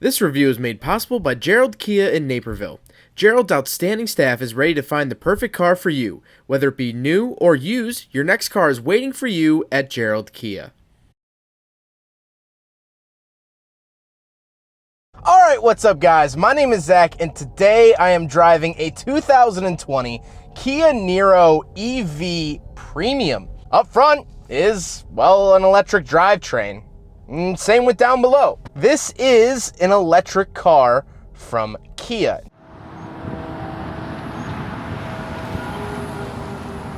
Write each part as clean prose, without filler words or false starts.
This review is made possible by Gerald Kia in Naperville. Gerald's outstanding staff is ready to find the perfect car for you. Whether it be new or used, your next car is waiting for you at Gerald Kia. Alright, what's up guys? My name is Zach and today I am driving a 2020 Kia Niro EV Premium. Up front is, well, an electric drivetrain. Same with down below. This is an electric car from Kia.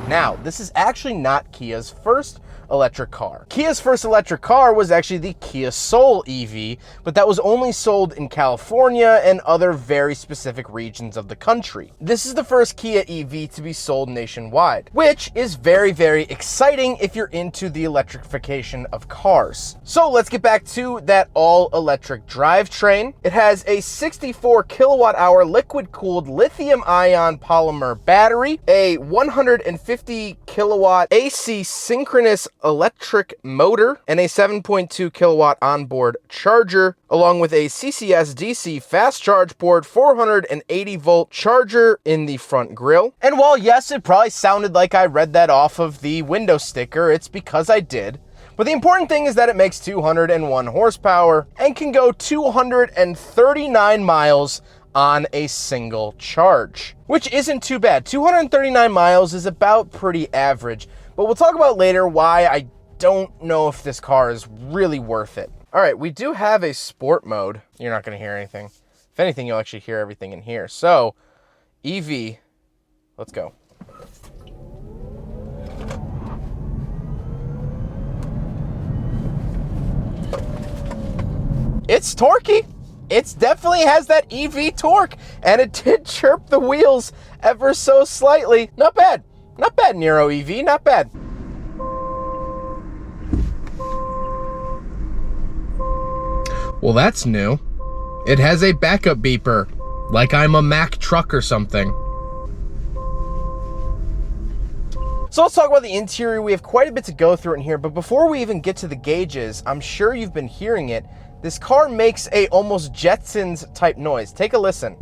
Now, this is actually not Kia's first electric car. Kia's first electric car was actually the Kia Soul EV, but that was only sold in California and other very specific regions of the country. This is the first Kia EV to be sold nationwide, which is very, very exciting if you're into the electrification of cars. So let's get back to that all-electric drivetrain. It has a 64 kilowatt-hour liquid-cooled lithium-ion polymer battery, a 150 kilowatt AC synchronous electric motor, and a 7.2 kilowatt onboard charger, along with a CCS DC fast charge port, 480 volt charger in the front grille. And while yes, it probably sounded like I read that off of the window sticker, it's because I did. But the important thing is that it makes 201 horsepower and can go 239 miles on a single charge, which isn't too bad. 239 miles is about pretty average, but we'll talk about later why I don't know if this car is really worth it. All right, we do have a sport mode. You're not gonna hear anything. If anything, you'll actually hear everything in here. So, EV, let's go. It's torquey. It definitely has that EV torque, and it did chirp the wheels ever so slightly. Not bad. Not bad, Niro EV, not bad. Well, that's new. It has a backup beeper, like I'm a Mack truck or something. So let's talk about the interior. We have quite a bit to go through in here, but before we even get to the gauges, I'm sure you've been hearing it. This car makes a almost Jetsons type noise. Take a listen.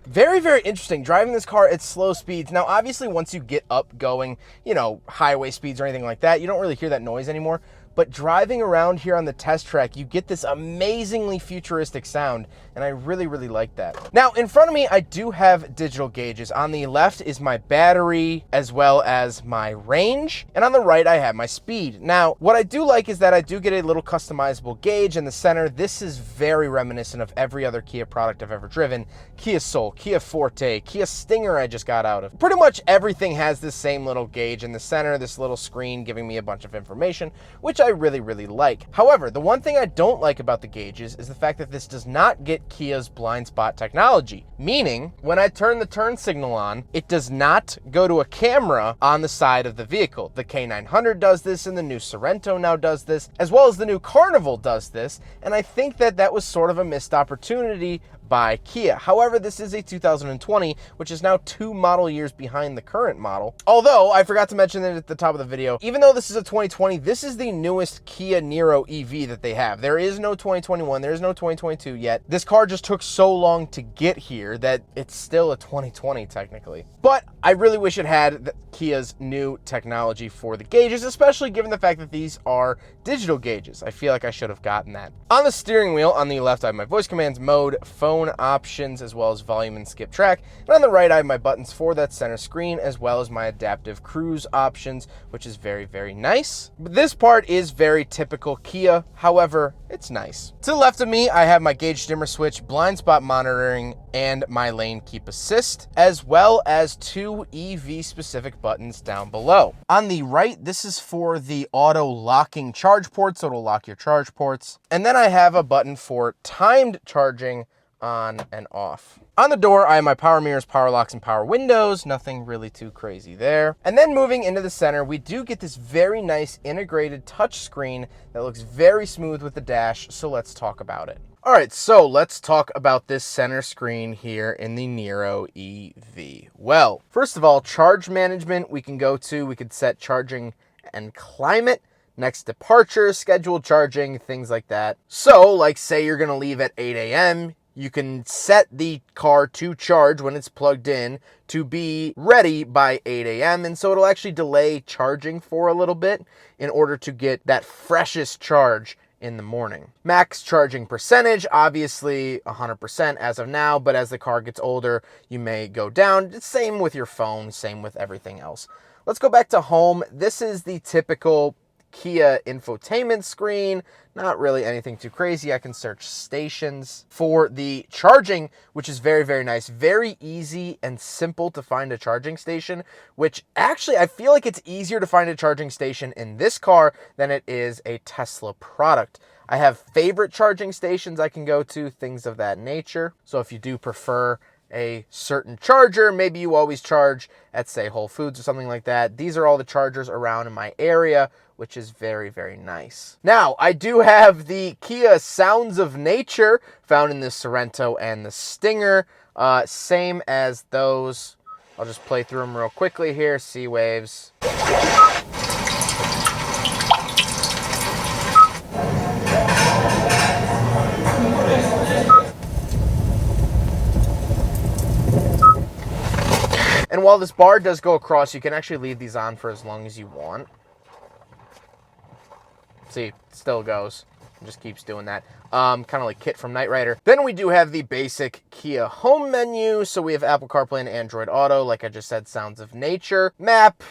Very, very interesting driving this car at slow speeds. Now, obviously, once you get up going, you know, highway speeds or anything like that, you don't really hear that noise anymore. But driving around here on the test track, you get this amazingly futuristic sound, and I really, really like that. Now, in front of me, I do have digital gauges. On the left is my battery, as well as my range, and on the right, I have my speed. Now, what I do like is that I do get a little customizable gauge in the center. This is very reminiscent of every other Kia product I've ever driven. Kia Soul, Kia Forte, Kia Stinger I just got out of. Pretty much everything has this same little gauge in the center, this little screen giving me a bunch of information, which I really, really like. However, the one thing I don't like about the gauges is the fact that this does not get Kia's blind spot technology, meaning when I turn the turn signal on, it does not go to a camera on the side of the vehicle. The K900 does this, and the new Sorento now does this, as well as the new Carnival does this, and I think that that was sort of a missed opportunity by Kia. However, this is a 2020, which is now 2 model years behind the current model. Although, I forgot to mention it at the top of the video, even though this is a 2020, this is the newest Kia Niro EV that they have. There is no 2021, there is no 2022 yet. This car just took so long to get here that it's still a 2020 technically. But I really wish it had Kia's new technology for the gauges, especially given the fact that these are digital gauges. I feel like I should have gotten that. On the steering wheel, on the left, I have my voice commands, mode, phone options, as well as volume and skip track. And on the right, I have my buttons for that center screen, as well as my adaptive cruise options, which is very, very nice. But this part is very typical Kia. However, it's nice. To the left of me, I have my gauge dimmer switch, blind spot monitoring, and my lane keep assist, as well as 2 EV specific buttons down below. On the right, this is for the auto locking charge port, so it'll lock your charge ports. And then I have a button for timed charging on and off. On the door, I have my power mirrors, power locks, and power windows. Nothing really too crazy there. And then moving into the center, we do get this very nice integrated touch screen that looks very smooth with the dash, so let's talk about it. All right, so let's talk about this center screen here in the Niro EV. Well, first of all, charge management we can go to. We could set charging and climate, next departure, scheduled charging, things like that. So, like say you're going to leave at 8 a.m., you can set the car to charge when it's plugged in to be ready by 8 a.m. And so it'll actually delay charging for a little bit in order to get that freshest charge in the morning. Max charging percentage, obviously 100% as of now, but as the car gets older, you may go down. Same with your phone, same with everything else. Let's go back to home. This is the typical Kia infotainment screen. Not really anything too crazy. I can search stations for the charging, which is very, very nice. Very easy and simple to find a charging station, which actually I feel like it's easier to find a charging station in this car than it is a Tesla product. I have favorite charging stations I can go to, things of that nature. So if you do prefer a certain charger, maybe you always charge at, say, Whole Foods or something like that. These are all the chargers around in my area, which is very, very nice. Now, I do have the Kia Sounds of Nature found in the Sorento and the Stinger. Same as those. I'll just play through them real quickly here. Sea waves. And while this bar does go across, you can actually leave these on for as long as you want. See, it still goes. It just keeps doing that. Kind of like Kit from Knight Rider. Then we do have the basic Kia home menu. So we have Apple CarPlay and Android Auto. Like I just said, Sounds of Nature. Map,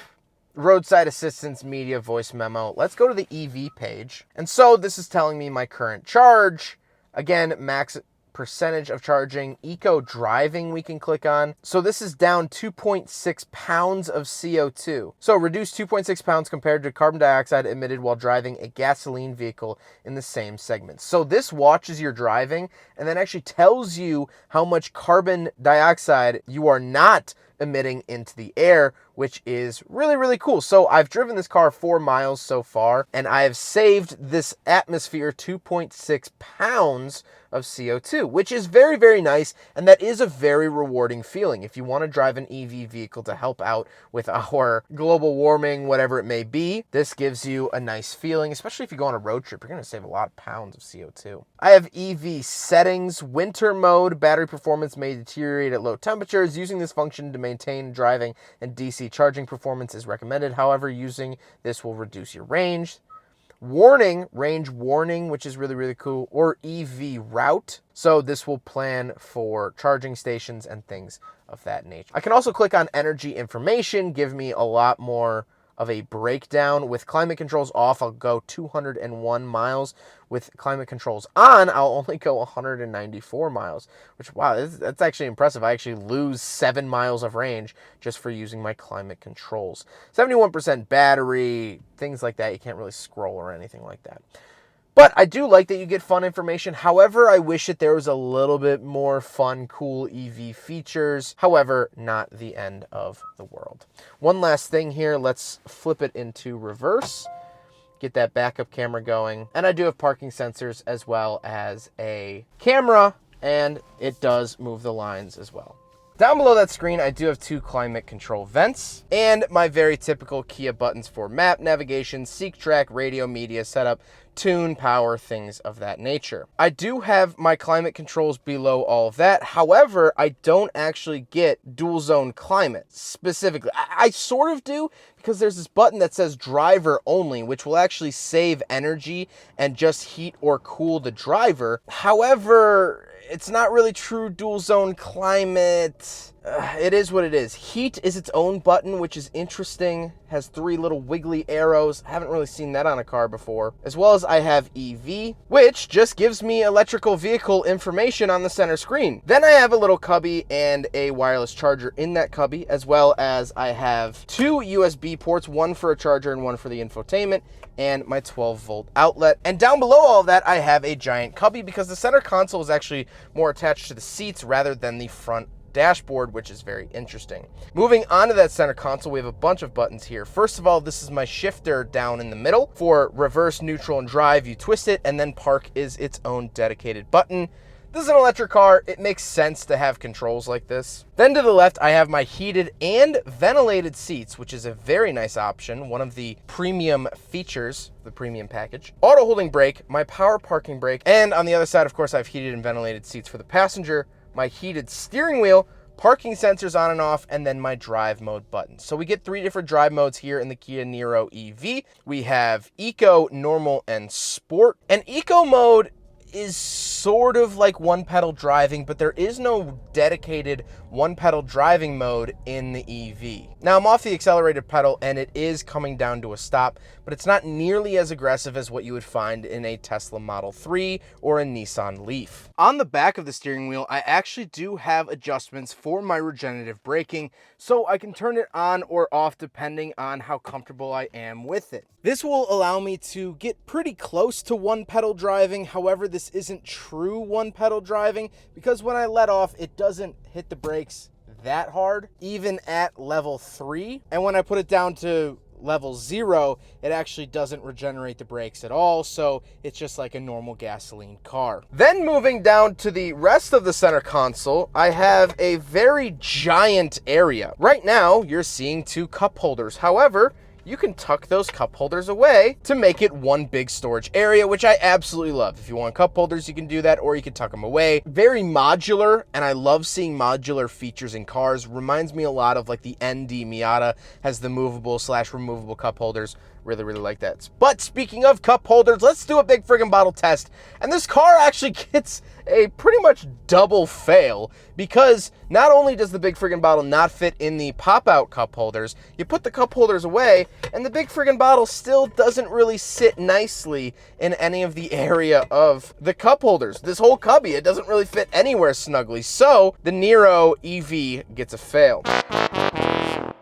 roadside assistance, media, voice memo. Let's go to the EV page. And so this is telling me my current charge. Again, max percentage of charging. Eco driving we can click on. So this is down 2.6 pounds of CO2. So reduce 2.6 pounds compared to carbon dioxide emitted while driving a gasoline vehicle in the same segment. So this watches your driving and then actually tells you how much carbon dioxide you are not emitting into the air, which is really, really cool. So I've driven this car 4 miles so far, and I have saved this atmosphere 2.6 pounds of CO2, which is very, very nice, and that is a very rewarding feeling. If you want to drive an EV vehicle to help out with our global warming, whatever it may be, this gives you a nice feeling, especially if you go on a road trip. You're going to save a lot of pounds of CO2. I have EV settings, winter mode, battery performance may deteriorate at low temperatures. Using this function to maintain driving and DC charging performance is recommended. However, using this will reduce your range. Warning, range warning, which is really, really cool, or EV route. So this will plan for charging stations and things of that nature. I can also click on energy information, give me a lot more of a breakdown. With climate controls off, I'll go 201 miles. With climate controls on, I'll only go 194 miles, which, wow, that's actually impressive. I actually lose 7 miles of range just for using my climate controls. 71% battery, things like that. You can't really scroll or anything like that. But I do like that you get fun information. However, I wish that there was a little bit more fun, cool EV features. However, not the end of the world. One last thing here. Let's flip it into reverse. Get that backup camera going. And I do have parking sensors as well as a camera. And it does move the lines as well. Down below that screen, I do have 2 climate control vents and my very typical Kia buttons for map, navigation, seek track, radio, media, setup, tune, power, things of that nature. I do have my climate controls below all of that. However, I don't actually get dual zone climate specifically. I sort of do, because there's this button that says driver only, which will actually save energy and just heat or cool the driver. However, it's not really true dual zone climate. It is what it is. Heat is its own button, which is interesting. Has 3 little wiggly arrows. I haven't really seen that on a car before. As well as I have EV, which just gives me electrical vehicle information on the center screen. Then I have a little cubby and a wireless charger in that cubby, as well as I have 2 USB ports, one for a charger and one for the infotainment, and my 12-volt outlet. And down below all of that, I have a giant cubby because the center console is actually more attached to the seats rather than the front dashboard, which is very interesting. Moving on to that center console, we have a bunch of buttons here. First of all, this is my shifter down in the middle. For reverse, neutral, and drive, you twist it, and then park is its own dedicated button. This is an electric car. It makes sense to have controls like this. Then to the left, I have my heated and ventilated seats, which is a very nice option. One of the premium features, the premium package. Auto holding brake, my power parking brake, and on the other side, of course, I have heated and ventilated seats for the passenger, my heated steering wheel, parking sensors on and off, and then my drive mode button. So we get 3 different drive modes here in the Kia Niro EV. We have Eco, Normal, and Sport. And Eco mode is sort of like one pedal driving, but there is no dedicated one pedal driving mode in the EV. Now I'm off the accelerated pedal and it is coming down to a stop, but it's not nearly as aggressive as what you would find in a Tesla Model 3 or a Nissan Leaf. On the back of the steering wheel, I actually do have adjustments for my regenerative braking, so I can turn it on or off depending on how comfortable I am with it. This will allow me to get pretty close to one pedal driving. However, this isn't true one pedal driving because when I let off, it doesn't hit the brakes that hard, even at level 3. And when I put it down to level 0, it actually doesn't regenerate the brakes at all, so it's just like a normal gasoline car. Then moving down to the rest of the center console, I have a very giant area. Right now, you're seeing 2 cup holders. However, you can tuck those cup holders away to make it one big storage area, which I absolutely love. If you want cup holders, you can do that, or you can tuck them away. Very modular, and I love seeing modular features in cars. Reminds me a lot of like the ND Miata has the movable / removable cup holders. Really, really like that. But speaking of cup holders, let's do a big friggin' bottle test. And this car actually gets a pretty much double fail because not only does the big friggin' bottle not fit in the pop-out cup holders, you put the cup holders away and the big friggin' bottle still doesn't really sit nicely in any of the area of the cup holders. This whole cubby, it doesn't really fit anywhere snugly. So the Niro EV gets a fail. I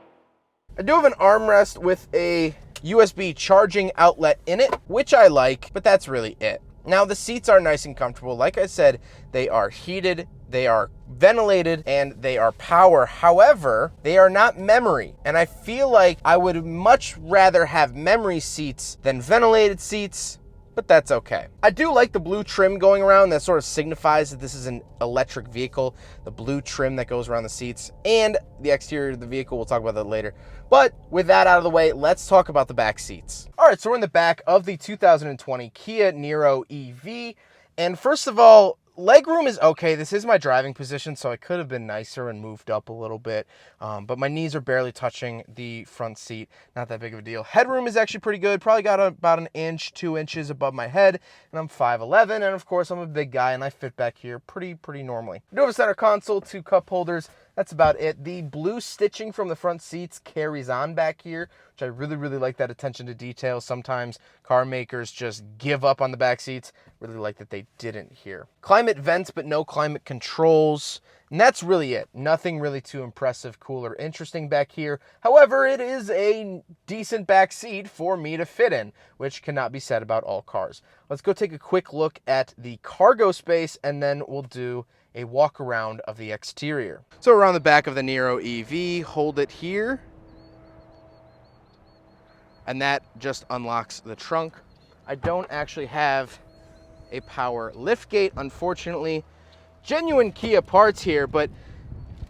do have an armrest with a USB charging outlet in it, which I like, but that's really it. Now the seats are nice and comfortable. Like I said, they are heated, they are ventilated, and they are power. However, they are not memory. And I feel like I would much rather have memory seats than ventilated seats, but that's okay. I do like the blue trim going around. That sort of signifies that this is an electric vehicle. The blue trim that goes around the seats and the exterior of the vehicle. We'll talk about that later. But with that out of the way, let's talk about the back seats. All right, so we're in the back of the 2020 Kia Niro EV. And first of all, legroom is okay. This is my driving position, so I could have been nicer and moved up a little bit. But my knees are barely touching the front seat. Not that big of a deal. Headroom is actually pretty good. Probably got about an inch, 2 inches above my head. And I'm 5'11", and of course I'm a big guy, and I fit back here pretty normally. I do have a center console, 2 cup holders. That's about it. The blue stitching from the front seats carries on back here, which I really like that attention to detail. Sometimes car makers just give up on the back seats. Really like that they didn't here. Climate vents, but no climate controls. And that's really it. Nothing really too impressive, cool, or interesting back here. However, it is a decent back seat for me to fit in, which cannot be said about all cars. Let's go take a quick look at the cargo space, and then we'll do a walk around of the exterior. So around the back of the Niro EV, hold it here, and that just unlocks the trunk. I don't actually have a power lift gate, unfortunately. Genuine Kia parts here, but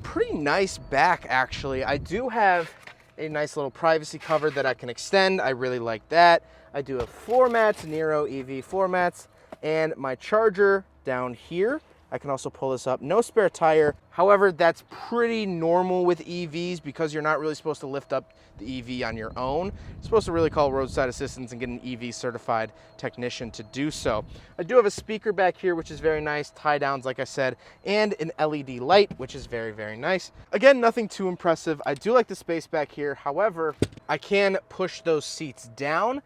pretty nice back actually. I do have a nice little privacy cover that I can extend. I really like that. I do have floor mats, Niro EV floor mats, and my charger down here. I can also pull this up. No spare tire. However, that's pretty normal with EVs because you're not really supposed to lift up the EV on your own. You're supposed to really call roadside assistance and get an EV certified technician to do so. I do have a speaker back here, which is very nice. Tie downs, like I said, and an LED light, which is very nice. Again, nothing too impressive. I do like the space back here. However, I can push those seats down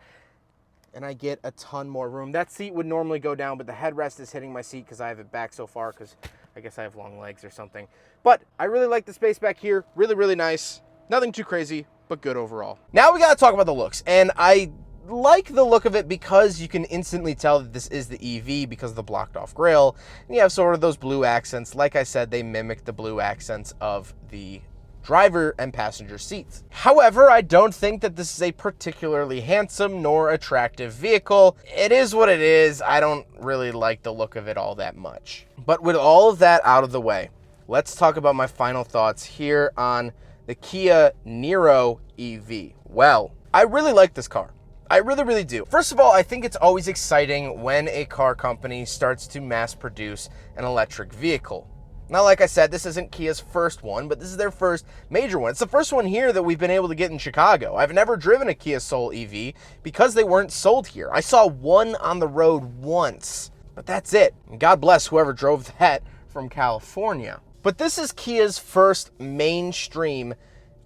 and I get a ton more room. That seat would normally go down, but the headrest is hitting my seat because I have it back so far because I guess I have long legs or something. But I really like the space back here. Really nice. Nothing too crazy, but good overall. Now we got to talk about the looks. And I like the look of it because you can instantly tell that this is the EV because of the blocked off grille. And you have sort of those blue accents. Like I said, they mimic the blue accents of the driver and passenger seats. However, I don't think that this is a particularly handsome nor attractive vehicle. It is what it is. I don't really like the look of it all that much. But with all of that out of the way, let's talk about my final thoughts here on the Kia Niro EV. Well, I really like this car. I really, really do. First of all, I think it's always exciting when a car company starts to mass produce an electric vehicle. Now, like I said, this isn't Kia's first one, but this is their first major one. It's the first one here that we've been able to get in Chicago. I've never driven a Kia Soul EV because they weren't sold here. I saw one on the road once, but that's it. And God bless whoever drove that from California. But this is Kia's first mainstream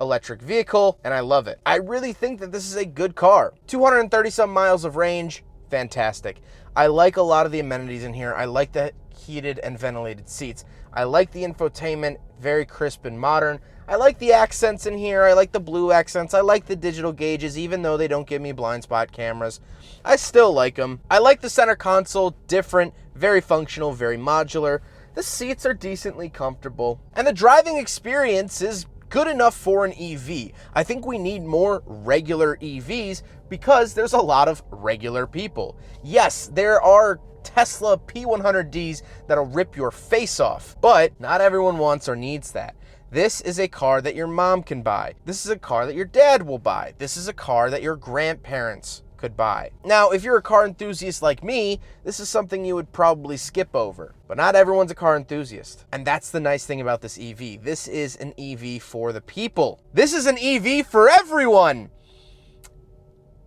electric vehicle, and I love it. I really think that this is a good car. 230 some miles of range, fantastic. I like a lot of the amenities in here. I like the heated and ventilated seats. I like the infotainment, very crisp and modern. I like the accents in here. I like the blue accents. I like the digital gauges, even though they don't give me blind spot cameras. I still like them. I like the center console, different, very functional, very modular. The seats are decently comfortable, and the driving experience is good enough for an EV. I think we need more regular EVs because there's a lot of regular people. Yes, there are Tesla P100Ds that'll rip your face off, but not everyone wants or needs that. This is a car that your mom can buy. This is a car that your dad will buy. This is a car that your grandparents could buy. Now, if you're a car enthusiast like me, this is something you would probably skip over, but not everyone's a car enthusiast. And that's the nice thing about this EV. This is an EV for the people. This is an EV for everyone,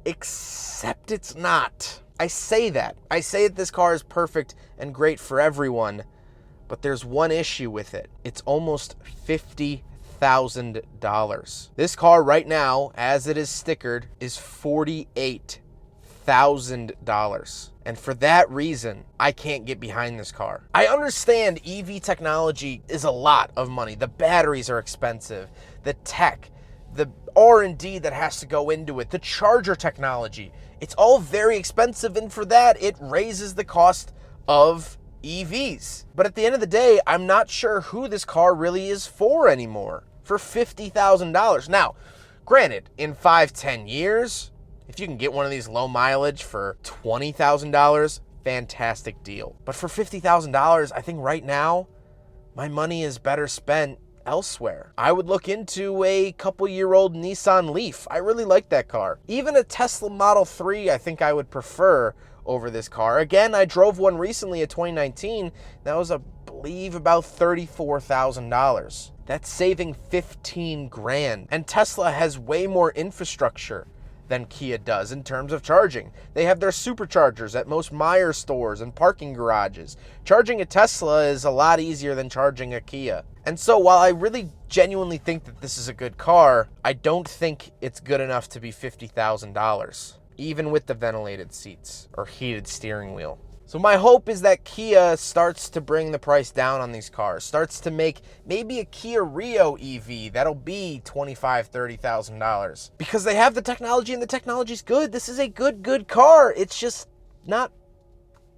except it's not. I say that. I say that this car is perfect and great for everyone, but there's one issue with it. It's almost $50,000. This car right now, as it is stickered, is $48,000. And for that reason, I can't get behind this car. I understand EV technology is a lot of money. The batteries are expensive. The tech, the R&D that has to go into it, the charger technology, it's all very expensive, and for that, it raises the cost of EVs. But at the end of the day, I'm not sure who this car really is for anymore for $50,000. Now, granted, in 5-10 years, if you can get one of these low mileage for $20,000, fantastic deal. But for $50,000, I think right now, my money is better spent elsewhere. I would look into a couple-year-old Nissan Leaf. I really like that car. Even a Tesla Model 3, I think I would prefer over this car. Again, I drove one recently, a 2019. That was, I believe, about $34,000. That's saving 15 grand. And Tesla has way more infrastructure than Kia does in terms of charging. They have their superchargers at most Meijer stores and parking garages. Charging a Tesla is a lot easier than charging a Kia. And so while I really genuinely think that this is a good car, I don't think it's good enough to be $50,000, even with the ventilated seats or heated steering wheel. So my hope is that Kia starts to bring the price down on these cars, starts to make maybe a Kia Rio EV that'll be $25,000, $30,000, because they have the technology and the technology's good. This is a good car. It's just not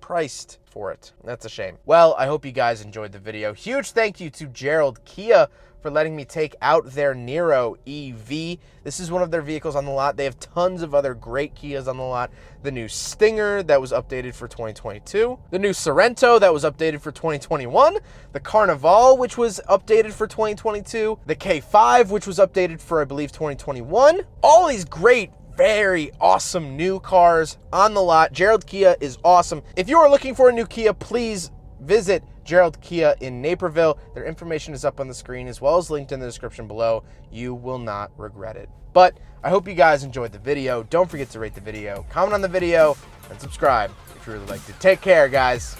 priced for it. That's a shame. Well, I hope you guys enjoyed the video. Huge thank you to Gerald Kia for letting me take out their Niro EV. This is one of their vehicles on the lot. They have tons of other great Kias on the lot. The new Stinger that was updated for 2022. The new Sorento that was updated for 2021. The Carnival, which was updated for 2022. The K5, which was updated for, I believe, 2021. All these great, very awesome new cars on the lot. Gerald Kia is awesome. If you are looking for a new Kia, please visit Gerald Kia in Naperville. Their information is up on the screen as well as linked in the description below. You will not regret it. But I hope you guys enjoyed the video. Don't forget to rate the video, comment on the video, and subscribe if you really liked it. Take care, guys.